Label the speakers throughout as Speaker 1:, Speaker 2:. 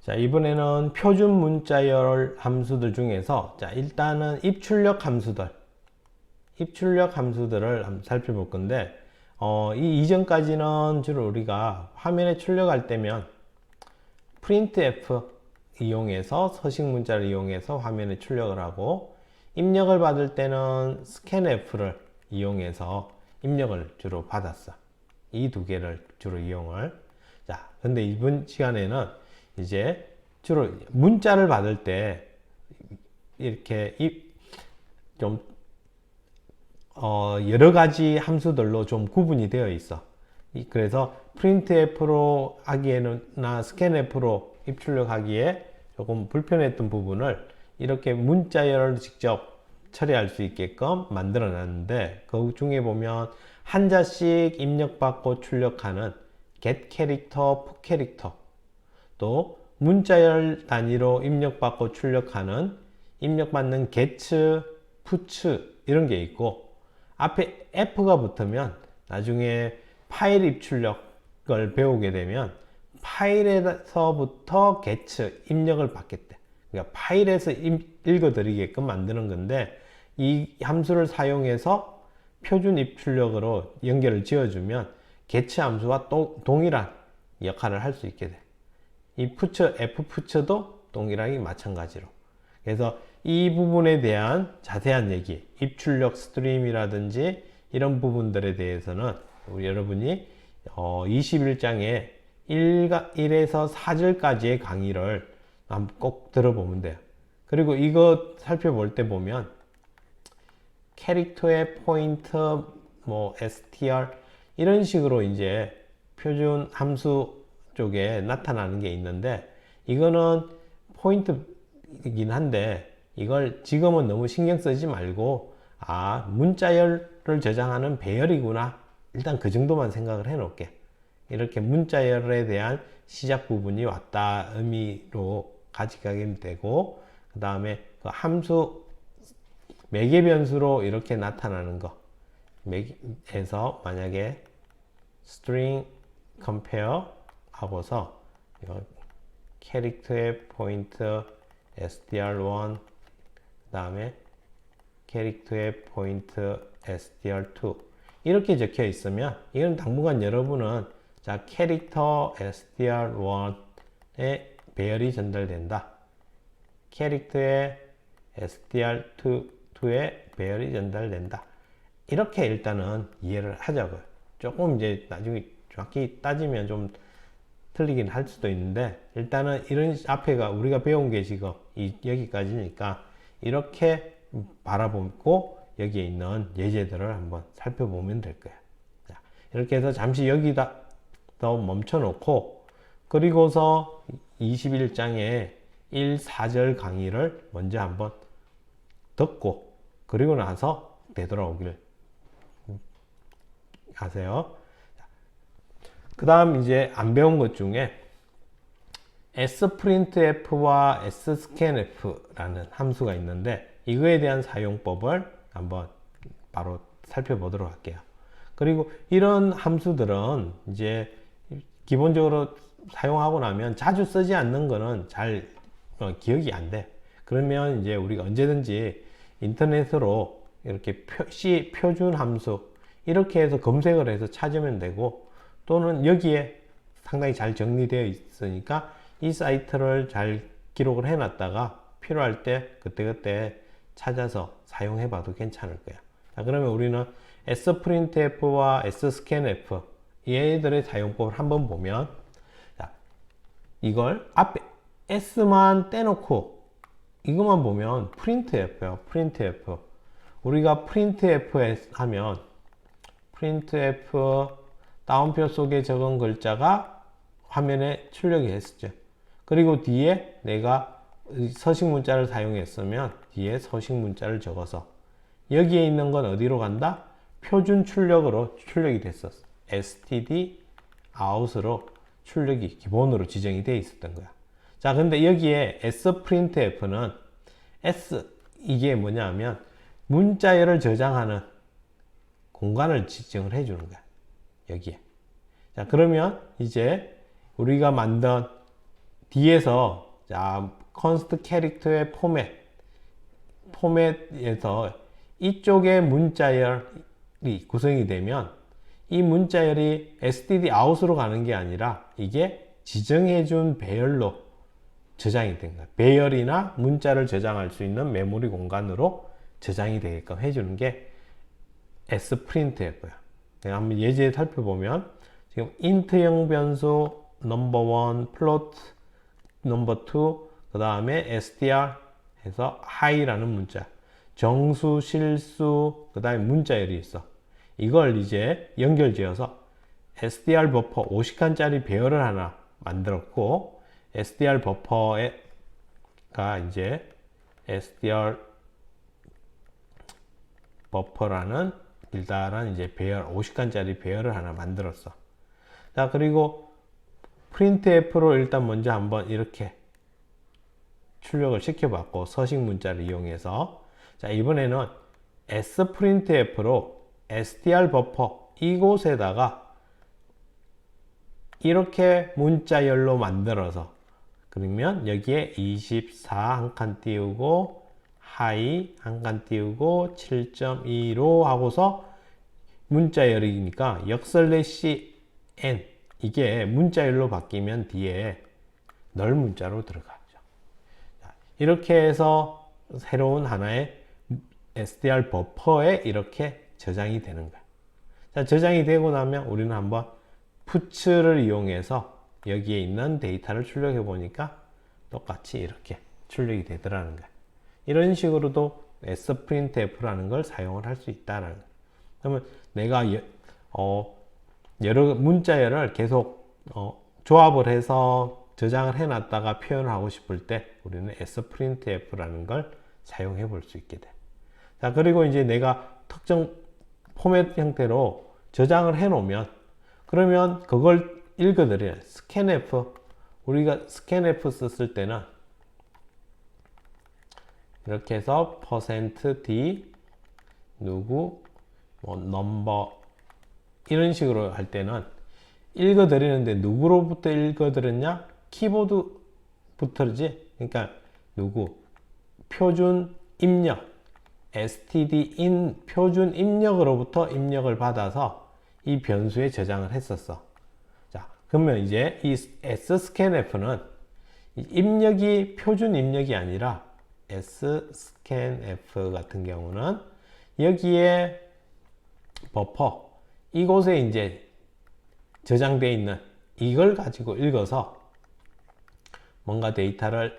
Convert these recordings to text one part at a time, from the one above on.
Speaker 1: 자, 이번에는 표준 문자열 함수들 중에서 자, 일단은 입출력 함수들을 한번 살펴볼 건데 이 이전까지는 주로 우리가 화면에 출력할 때면 printf 이용해서 서식 문자를 이용해서 화면에 출력을 하고 입력을 받을 때는 scanf를 이용해서 입력을 주로 받았어. 이 두 개를 주로 이용을. 자, 근데 이번 시간에는 이제 주로 문자를 받을 때 이렇게 좀 여러 가지 함수들로 좀 구분이 되어 있어. 그래서 printf로 하기에는 scanf로 입출력하기에 조금 불편했던 부분을 이렇게 문자열을 직접 처리할 수 있게끔 만들어 놨는데, 그 중에 보면 한자씩 입력받고 출력하는 get 캐릭터, put 캐릭터, 또 문자열 단위로 입력받고 출력하는 입력받는 get, put 이런 게 있고, 앞에 f가 붙으면 나중에 파일 입출력을 배우게 되면 파일에서부터 get 입력을 받겠대. 그러니까 파일에서 읽어드리게끔 만드는 건데, 이 함수를 사용해서 표준 입출력으로 연결을 지어주면 get 함수와 동일한 역할을 할 수 있게 돼. 이 fputs도 동일하게 마찬가지로. 그래서 이 부분에 대한 자세한 얘기, 입출력 스트림이라든지 이런 부분들에 대해서는 우리 여러분이 21장에 1에서 4절까지의 강의를 꼭 들어보면 돼요. 그리고 이거 살펴볼 때 보면 캐릭터의 포인트, str 이런 식으로 이제 표준 함수 쪽에 나타나는 게 있는데, 이거는 포인트이긴 한데 이걸 지금은 너무 신경 쓰지 말고 문자열을 저장하는 배열이구나, 일단 그 정도만 생각을 해 놓을게. 이렇게 문자열에 대한 시작 부분이 왔다 의미로 가져가게 되고, 그 다음에 그 함수 매개 변수로 이렇게 나타나는 거 에서 만약에 string compare 하고서 이거 캐릭터의 포인트 str1, 그 다음에 캐릭터의 포인트 str2 이렇게 적혀 있으면 이건 당분간 여러분은 자, 캐릭터 str1에 배열이 전달된다, 캐릭터의 str2에 배열이 전달된다, 이렇게 일단은 이해를 하자고요. 조금 이제 나중에 정확히 따지면 좀 틀리긴 할 수도 있는데, 일단은 이런 앞에가 우리가 배운 게 지금 여기까지니까 이렇게 바라보고 여기에 있는 예제들을 한번 살펴보면 될 거예요. 자, 이렇게 해서 잠시 여기다 더 멈춰 놓고, 그리고서 21장의 1, 4절 강의를 먼저 한번 듣고 그리고 나서 되돌아오기를 하세요. 그 다음 이제 안 배운 것 중에 sprintf와 scanf라는 함수가 있는데, 이거에 대한 사용법을 한번 바로 살펴보도록 할게요. 그리고 이런 함수들은 이제 기본적으로 사용하고 나면 자주 쓰지 않는 거는 잘 기억이 안 돼. 그러면 이제 우리가 언제든지 인터넷으로 이렇게 C 표준 함수 이렇게 해서 검색을 해서 찾으면 되고, 또는 여기에 상당히 잘 정리되어 있으니까 이 사이트를 잘 기록을 해 놨다가 필요할 때 그때그때 찾아서 사용해 봐도 괜찮을 거야. 자, 그러면 우리는 sprintf와 scanf 얘들의 사용법을 한번 보면, 자, 이걸 앞에 s만 떼놓고 이것만 보면 printf예요. printf. 우리가 printf 하면 printf 다운표 속에 적은 글자가 화면에 출력이 했었죠. 그리고 뒤에 내가 서식 문자를 사용했으면 뒤에 서식 문자를 적어서 여기에 있는 건 어디로 간다? 표준 출력으로 출력이 됐었어. std out으로 출력이 기본으로 지정이 되어 있었던 거야. 자, 근데 여기에 sprintf는 이게 뭐냐면 문자열을 저장하는 공간을 지정을 해주는 거야, 여기에. 자, 그러면 이제 우리가 만든 뒤에서 자, const 캐릭터의 포맷에서 이쪽에 문자열이 구성이 되면 이 문자열이 std out으로 가는 게 아니라 이게 지정해준 배열로 저장이 된 거야. 배열이나 문자를 저장할 수 있는 메모리 공간으로 저장이 되게끔 해주는 게 sprintf야. 내가 한번 예제 살펴보면 지금 int형 변수 number1, float number2, 그 다음에 str 해서 high라는 문자, 정수, 실수, 그 다음에 문자열이 있어. 이걸 이제 연결지어서 SDR 버퍼 50칸짜리 배열을 하나 만들었고, SDR 버퍼가 이제 SDR 버퍼라는 길다란 이제 배열 50칸짜리 배열을 하나 만들었어. 자, 그리고 printf로 일단 먼저 한번 이렇게 출력을 시켜봤고, 서식 문자를 이용해서. 자, 이번에는 sprintf로 SDR 버퍼 이곳에다가 이렇게 문자열로 만들어서, 그러면 여기에 24 한 칸 띄우고 하이 한 칸 띄우고 7.25 하고서 문자열이니까 역슬래시 n, 이게 문자열로 바뀌면 뒤에 널 문자로 들어가죠. 이렇게 해서 새로운 하나의 SDR 버퍼에 이렇게 저장이 되는 거야. 자, 저장이 되고 나면 우리는 한번 푸츠를 이용해서 여기에 있는 데이터를 출력해 보니까 똑같이 이렇게 출력이 되더라는 거야. 이런 식으로도 sprintf라는 걸 사용을 할 수 있다는 거야. 그러면 내가 여러 문자열을 계속 조합을 해서 저장을 해 놨다가 표현을 하고 싶을 때 우리는 sprintf라는 걸 사용해 볼 수 있게 돼. 자, 그리고 이제 내가 특정 포맷 형태로 저장을 해 놓으면, 그러면 그걸 읽어드려요. scanf, 우리가 scanf 썼을 때는 이렇게 해서 %d 누구 number 이런 식으로 할 때는 읽어드리는데 누구로부터 읽어드렸냐? 키보드부터지. 그러니까 누구 표준 입력 stdin 표준 입력으로부터 입력을 받아서 이 변수에 저장을 했었어. 자, 그러면 이제 이 scanf는 입력이 표준 입력이 아니라 scanf 같은 경우는 여기에 버퍼 이곳에 이제 저장되어 있는 이걸 가지고 읽어서 뭔가 데이터를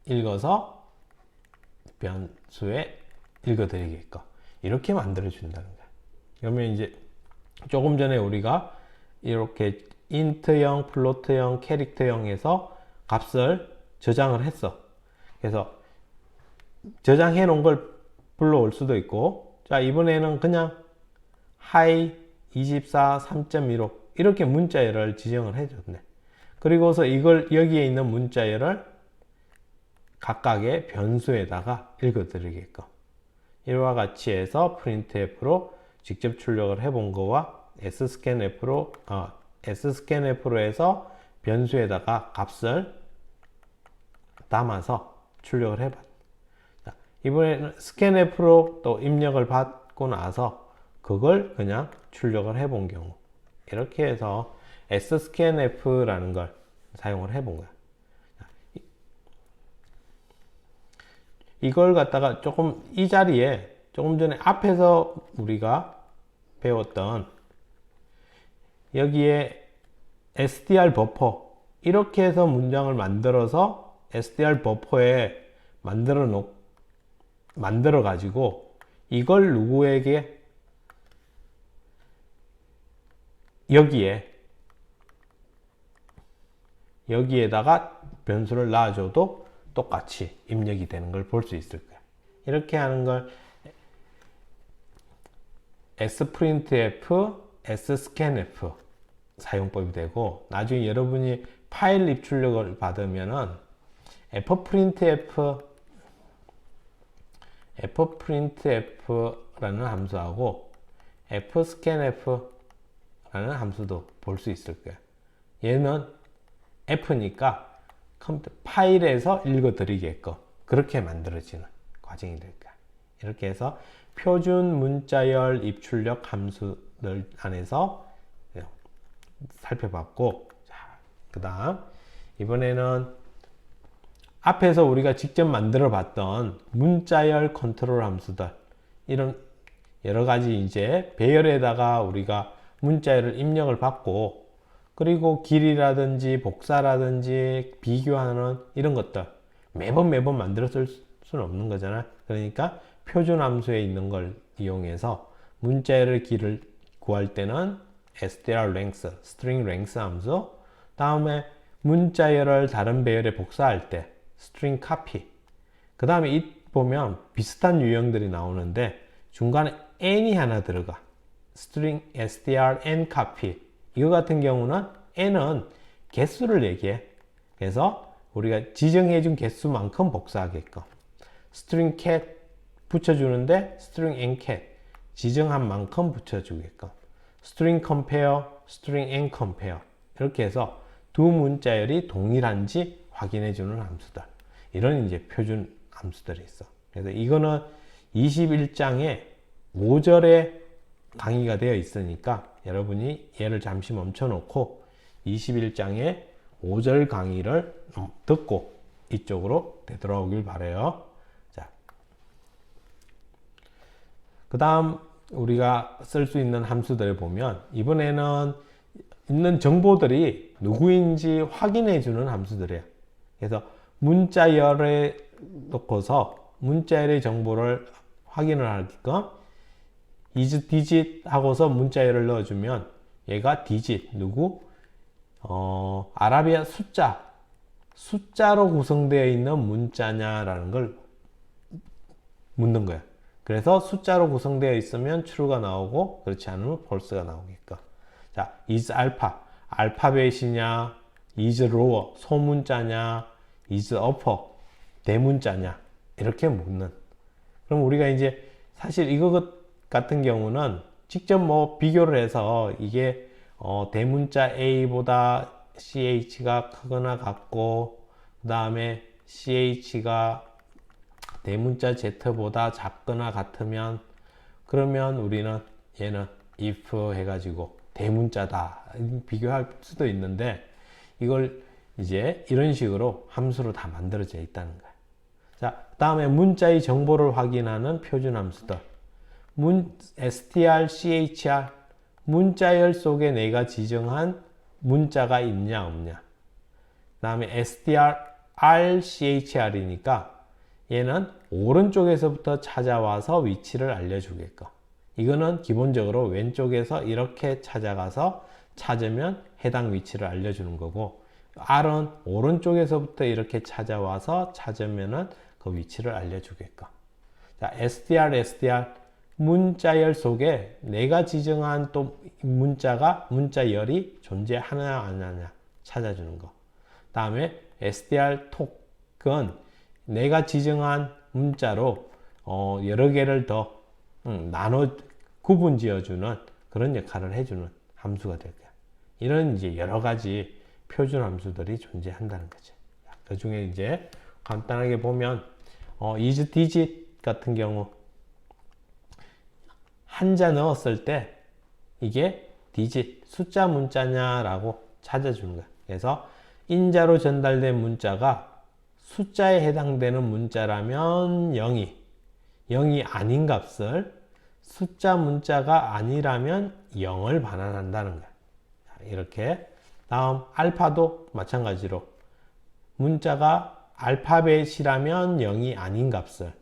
Speaker 1: 읽어서 변수에 읽어드리게끔 이렇게 만들어 준다는 거야. 그러면 이제 조금 전에 우리가 이렇게 int형, float형, 캐릭터형에서 값을 저장을 했어. 그래서 저장해 놓은 걸 불러올 수도 있고, 자, 이번에는 그냥 hi 24 3.15 이렇게 문자열을 지정을 해줬네. 그리고서 이걸 여기에 있는 문자열을 각각의 변수에다가 읽어드리게끔 이와 같이 해서 printf로 직접 출력을 해본 거와 scanf로 해서 변수에다가 값을 담아서 출력을 해봤. 이번에는 scanf로 또 입력을 받고 나서 그걸 그냥 출력을 해본 경우, 이렇게 해서 scanf라는 걸 사용을 해본 거야. 이걸 갖다가 조금 이 자리에 조금 전에 앞에서 우리가 배웠던 여기에 SDR 버퍼 이렇게 해서 문장을 만들어서 SDR 버퍼에 만들어 가지고 이걸 누구에게 여기에다가 변수를 놔줘도 똑같이 입력이 되는 걸 볼 수 있을 거야. 이렇게 하는 걸 sprintf, scanf 사용법이 되고, 나중에 여러분이 파일 입출력을 받으면은 fprintf라는 함수하고 fscanf라는 함수도 볼 수 있을 거야. 얘는 f니까 컴퓨터 파일에서 읽어드리게끔 그렇게 만들어지는 과정이 될 거야. 이렇게 해서 표준 문자열 입출력 함수들 안에서 살펴봤고, 그 다음 이번에는 앞에서 우리가 직접 만들어 봤던 문자열 컨트롤 함수들, 이런 여러 가지 이제 배열에다가 우리가 문자열을 입력을 받고, 그리고 길이라든지 복사라든지 비교하는 이런 것들 매번 만들어 쓸 수는 없는 거잖아. 그러니까 표준 함수에 있는 걸 이용해서 문자열의 길을 구할 때는 strlength, string length 함수, 다음에 문자열을 다른 배열에 복사할 때 string copy, 그 다음에 이 보면 비슷한 유형들이 나오는데 중간에 n이 하나 들어가. string strn copy. 이거 같은 경우는 n은 개수를 얘기해. 그래서 우리가 지정해준 개수만큼 복사하게끔. string cat 붙여주는데 string ncat 지정한 만큼 붙여주게끔. string compare, string n compare. 이렇게 해서 두 문자열이 동일한지 확인해주는 함수들. 이런 이제 표준 함수들이 있어. 그래서 이거는 21장에 5절에 강의가 되어 있으니까 여러분이 얘를 잠시 멈춰 놓고 21장의 5절 강의를 듣고 이쪽으로 되돌아오길 바라요. 자, 그 다음 우리가 쓸 수 있는 함수들을 보면 이번에는 있는 정보들이 누구인지 확인해 주는 함수들이에요. 그래서 문자열에 놓고서 문자열의 정보를 확인을 하게끔 is digit 하고서 문자열을 넣어주면 얘가 digit 누구? 아라비아 숫자로 구성되어 있는 문자냐라는 걸 묻는 거야. 그래서 숫자로 구성되어 있으면 true가 나오고 그렇지 않으면 false가 나오게끔. 자, is alpha 알파벳이냐, is lower 소문자냐, is upper 대문자냐 이렇게 묻는. 그럼 우리가 이제 사실 이거 같은 경우는 직접 뭐 비교를 해서 이게 대문자 A보다 CH가 크거나 같고 그 다음에 CH가 대문자 Z보다 작거나 같으면 그러면 우리는 얘는 if 해가지고 대문자다 비교할 수도 있는데 이걸 이제 이런 식으로 함수로 다 만들어져 있다는 거야. 자, 다음에 문자의 정보를 확인하는 표준 함수들. strchr 문자열 속에 내가 지정한 문자가 있냐 없냐. 그 다음에 strrchr이니까 얘는 오른쪽에서부터 찾아와서 위치를 알려주겠고, 이거는 기본적으로 왼쪽에서 이렇게 찾아가서 찾으면 해당 위치를 알려주는 거고, R은 오른쪽에서부터 이렇게 찾아와서 찾으면은 그 위치를 알려주겠고. 자, str 문자열 속에 내가 지정한 또 문자열이 존재하느냐 안 하느냐 찾아주는 거. 다음에 str톡은 내가 지정한 문자로 여러 개를 더 나눠 구분 지어주는 그런 역할을 해주는 함수가 될 거야. 이런 이제 여러 가지 표준 함수들이 존재한다는 거죠. 그 중에 이제 간단하게 보면 is digit 같은 경우 한자 넣었을 때 이게 digit 숫자 문자냐라고 찾아주는 거야. 그래서 인자로 전달된 문자가 숫자에 해당되는 문자라면 0이 아닌 값을, 숫자 문자가 아니라면 0을 반환한다는 거야. 이렇게. 다음 알파도 마찬가지로 문자가 알파벳이라면 0이 아닌 값을,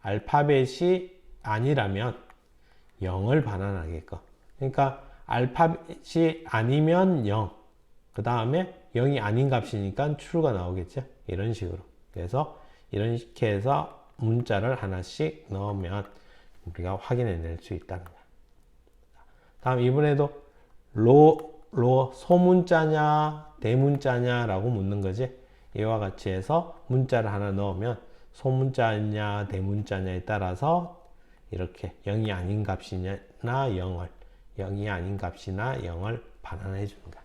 Speaker 1: 알파벳이 아니라면 0을 반환하게끔. 그러니까 알파벳이 아니면 0, 그 다음에 0이 아닌 값이니까 true가 나오겠죠. 이런 식으로. 그래서 이렇게 해서 문자를 하나씩 넣으면 우리가 확인해 낼 수 있다는 거야. 다음 이번에도 소문자냐 대문자냐 라고 묻는 거지. 이와 같이 해서 문자를 하나 넣으면 소문자냐 대문자냐에 따라서 이렇게 0이 아닌 값이나 0이 아닌 값이나 0을 반환해 주는 거야.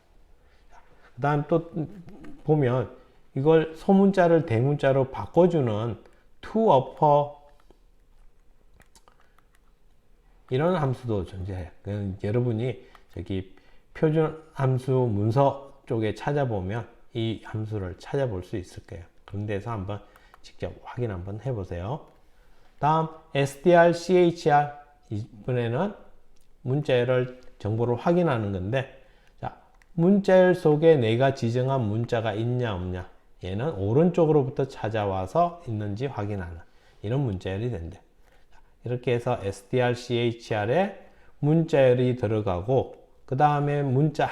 Speaker 1: 그 다음 또 보면 이걸 소문자를 대문자로 바꿔주는 toUpper 이런 함수도 존재해요. 여러분이 저기 표준 함수 문서 쪽에 찾아보면 이 함수를 찾아볼 수 있을 거예요. 그런 데서 한번 직접 확인 한번 해보세요. 다음 str, chr 이번에는 문자열을 정보를 확인하는 건데, 자, 문자열 속에 내가 지정한 문자가 있냐 없냐, 얘는 오른쪽으로부터 찾아와서 있는지 확인하는 이런 문자열이 된대. 이렇게 해서 str, chr에 문자열이 들어가고 그 다음에 문자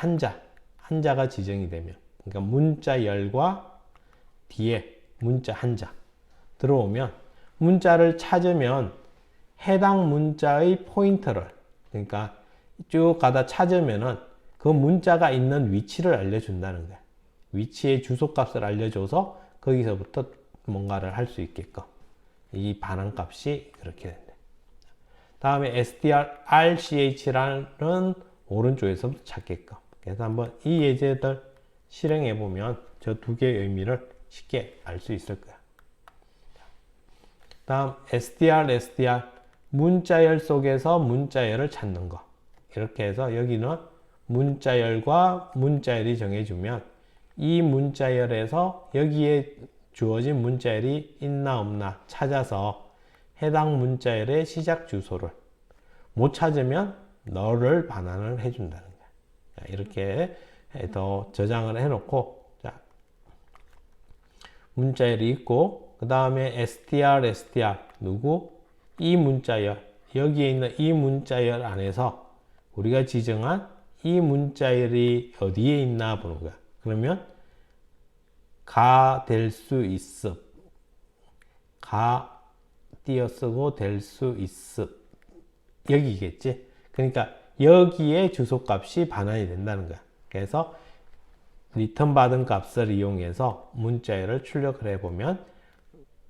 Speaker 1: 한자가 지정이 되면, 그러니까 문자열과 뒤에 문자 한자 들어오면 문자를 찾으면 해당 문자의 포인터를, 그러니까 쭉 가다 찾으면은 그 문자가 있는 위치를 알려준다는 거야. 위치의 주소값을 알려줘서 거기서부터 뭔가를 할 수 있게끔 이 반환값이 그렇게 된다. 다음에 strrch라는 오른쪽에서부터 찾게끔. 그래서 한번 이 예제들 실행해 보면 저 두 개의 의미를 쉽게 알 수 있을 거야. 다음 str 문자열 속에서 문자열을 찾는 거. 이렇게 해서 여기는 문자열과 문자열이 정해주면 이 문자열에서 여기에 주어진 문자열이 있나 없나 찾아서 해당 문자열의 시작 주소를, 못 찾으면 너를 반환을 해준다는 거야. 자, 이렇게 더 저장을 해놓고, 자, 문자열이 있고 그 다음에 str 누구? 이 문자열, 여기에 있는 이 문자열 안에서 우리가 지정한 이 문자열이 어디에 있나 보는 거야. 그러면 가 될 수 있음, 가 띄어쓰고 될 수 있음, 여기겠지. 그러니까 여기에 주소값이 반환이 된다는 거야. 그래서 리턴 받은 값을 이용해서 문자열을 출력을 해보면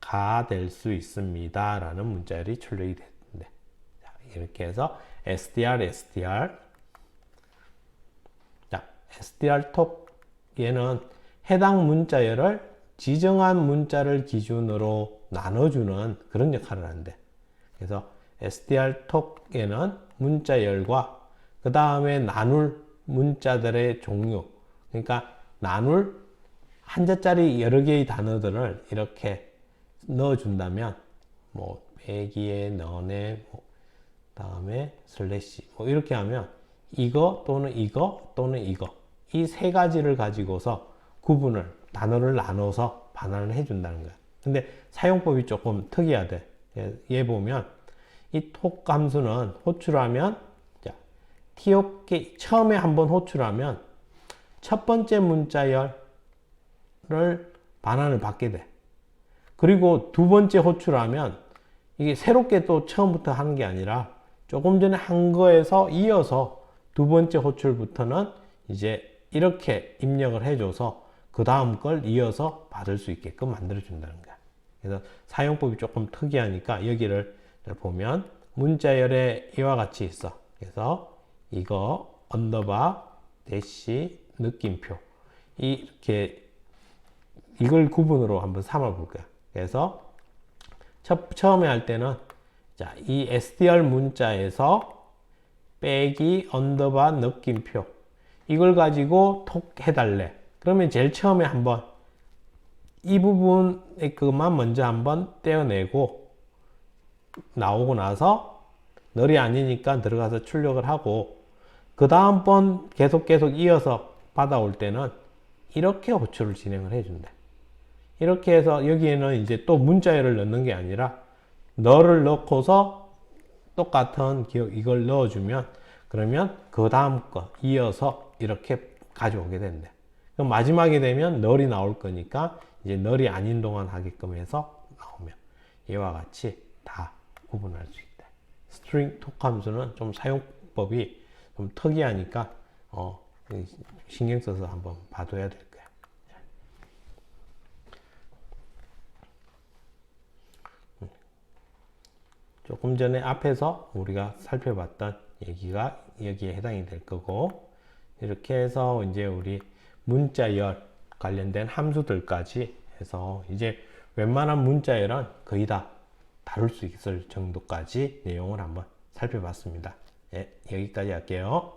Speaker 1: 가 될 수 있습니다 라는 문자열이 출력이 되는데, 이렇게 해서 str 자, strtok 얘는 해당 문자열을 지정한 문자를 기준으로 나눠주는 그런 역할을 한대. 그래서 strtok에는 문자열과 그 다음에 나눌 문자들의 종류, 그러니까 나눌 한자짜리 여러 개의 단어들을 이렇게 넣어준다면, 뭐 빼기에 너네, 뭐 다음에 슬래시, 뭐 이렇게 하면 이거 또는 이거 또는 이거, 이 세 가지를 가지고서 구분을, 단어를 나눠서 반환을 해준다는 거야. 근데 사용법이 조금 특이하대. 얘 보면 이 톡 함수는 호출하면, 자, tok 처음에 한번 호출하면 첫 번째 문자열을 반환을 받게 돼. 그리고 두 번째 호출하면 이게 새롭게 또 처음부터 하는 게 아니라 조금 전에 한 거에서 이어서 두 번째 호출부터는 이제 이렇게 입력을 해줘서 그 다음 걸 이어서 받을 수 있게끔 만들어준다는 거야. 그래서 사용법이 조금 특이하니까 여기를 보면 문자열에 이와 같이 있어. 그래서 이거 언더바 대시 느낌표, 이렇게 이걸 구분으로 한번 삼아 볼 거야. 그래서 처음에 할 때는, 자, 이 str 문자에서 빼기 언더바 느낌표, 이걸 가지고 톡 해달래. 그러면 제일 처음에 한번 이 부분의 그것만 먼저 한번 떼어내고 나오고 나서 널이 아니니까 들어가서 출력을 하고, 그 다음번 계속 이어서 받아올 때는 이렇게 호출을 진행을 해준대. 이렇게 해서 여기에는 이제 또 문자열을 넣는 게 아니라 너를 넣고서 똑같은 이걸 넣어주면, 그러면 그 다음 거 이어서 이렇게 가져오게 된대. 그럼 마지막에 되면 널이 나올 거니까 이제 널이 아닌 동안 하게끔 해서 나오면 이와 같이 다 구분할 수 있다. 스트링 톡 함수는 좀 사용법이 좀 특이하니까 신경 써서 한번 봐둬야 될 거야. 조금 전에 앞에서 우리가 살펴봤던 얘기가 여기에 해당이 될 거고, 이렇게 해서 이제 우리 문자열, 관련된 함수들까지 해서 이제 웬만한 문자열은 거의 다 다룰 수 있을 정도까지 내용을 한번 살펴봤습니다. 예, 여기까지 할게요.